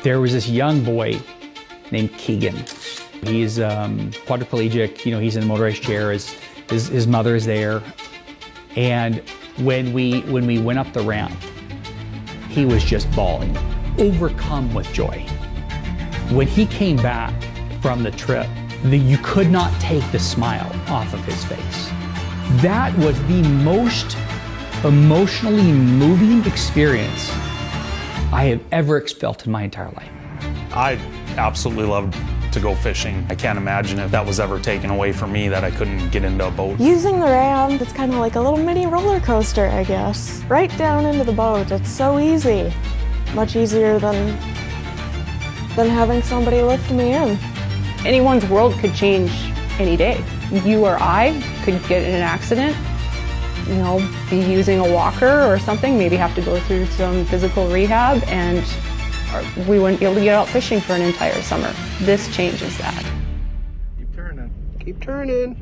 There was this young boy named Keegan. He's quadriplegic, you know, he's in a motorized chair, his mother is there. And when we went up the ramp, he was just bawling, overcome with joy. When he came back from the trip, you could not take the smile off of his face. That was the most emotionally moving experience I have ever felt in my entire life. I absolutely loved to go fishing. I can't imagine if that was ever taken away from me that I couldn't get into a boat. Using the ramp, it's kind of like a little mini roller coaster, I guess. Right down into the boat, it's so easy. Much easier than having somebody lift me in. Anyone's world could change any day. You or I could get in an accident, you know, be using a walker or something, maybe have to go through some physical rehab, and we wouldn't be able to get out fishing for an entire summer. This changes that. Keep turning. Keep turning.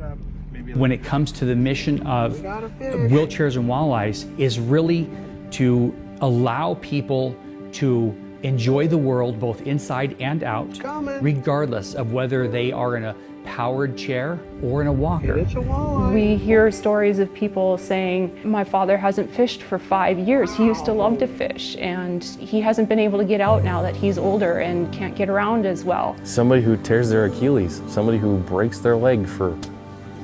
When it comes to the mission of Wheelchairs and Walleyes is really to allow people to enjoy the world both inside and out, regardless of whether they are in a powered chair or in a walker. We hear stories of people saying, my father hasn't fished for 5 years. He used to love to fish, and he hasn't been able to get out now that he's older and can't get around as well. Somebody who tears their Achilles, somebody who breaks their leg for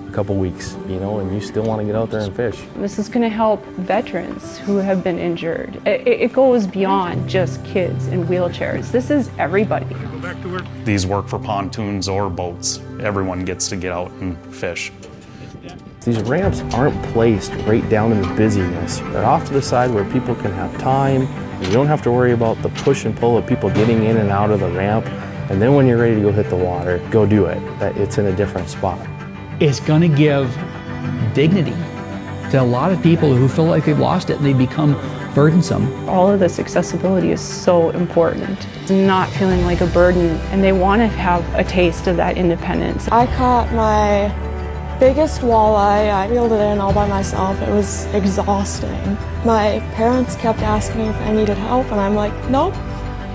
a couple weeks, you know, and you still want to get out there and fish. This is going to help veterans who have been injured. It goes beyond just kids in wheelchairs. This is everybody. Go back to work. These work for pontoons or boats. Everyone gets to get out and fish. These ramps aren't placed right down in the busyness. They're off to the side where people can have time. You don't have to worry about the push and pull of people getting in and out of the ramp. And then when you're ready to go hit the water, go do it. It's in a different spot. It's going to give dignity to a lot of people who feel like they've lost it and they become burdensome. All of this accessibility is so important. It's not feeling like a burden, and they want to have a taste of that independence. I caught my biggest walleye. I reeled it in all by myself. It was exhausting. My parents kept asking me if I needed help, and I'm like, nope,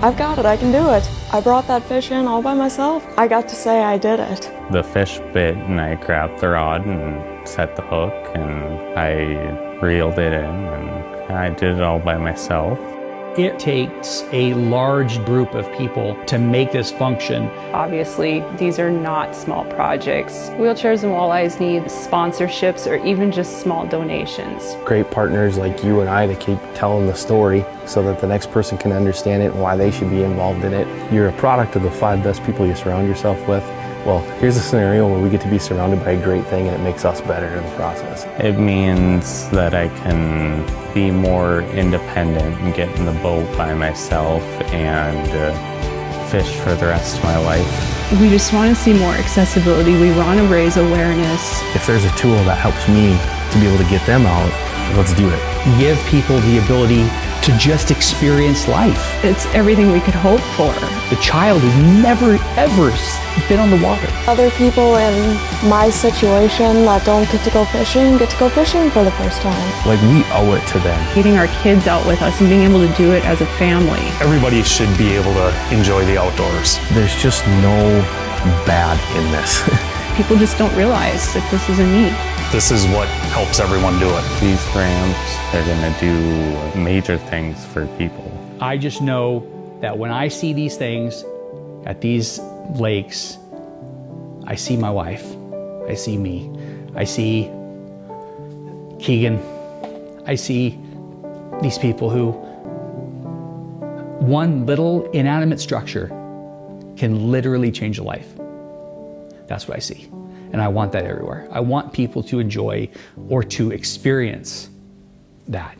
I've got it, I can do it. I brought that fish in all by myself. I got to say I did it. The fish bit and I grabbed the rod and set the hook and I reeled it in and I did it all by myself. It takes a large group of people to make this function. Obviously, these are not small projects. Wheelchairs and Walleyes need sponsorships or even just small donations. Great partners like you and I to keep telling the story so that the next person can understand it and why they should be involved in it. You're a product of the 5 best people you surround yourself with. Well, here's a scenario where we get to be surrounded by a great thing and it makes us better in the process. It means that I can be more independent and get in the boat by myself and fish for the rest of my life. We just want to see more accessibility. We want to raise awareness. If there's a tool that helps me to be able to get them out, let's do it. Give people the ability to just experience life. It's everything we could hope for. The child who's never, ever been on the water. Other people in my situation that don't get to go fishing get to go fishing for the first time. Like, we owe it to them. Getting our kids out with us and being able to do it as a family. Everybody should be able to enjoy the outdoors. There's just no bad in this. People just don't realize that this is a need. This is what helps everyone do it. These ramps are going to do major things for people. I just know that when I see these things at these lakes, I see my wife, I see me, I see Keegan, I see these people who one little inanimate structure can literally change a life. That's what I see. And I want that everywhere. I want people to enjoy or to experience that.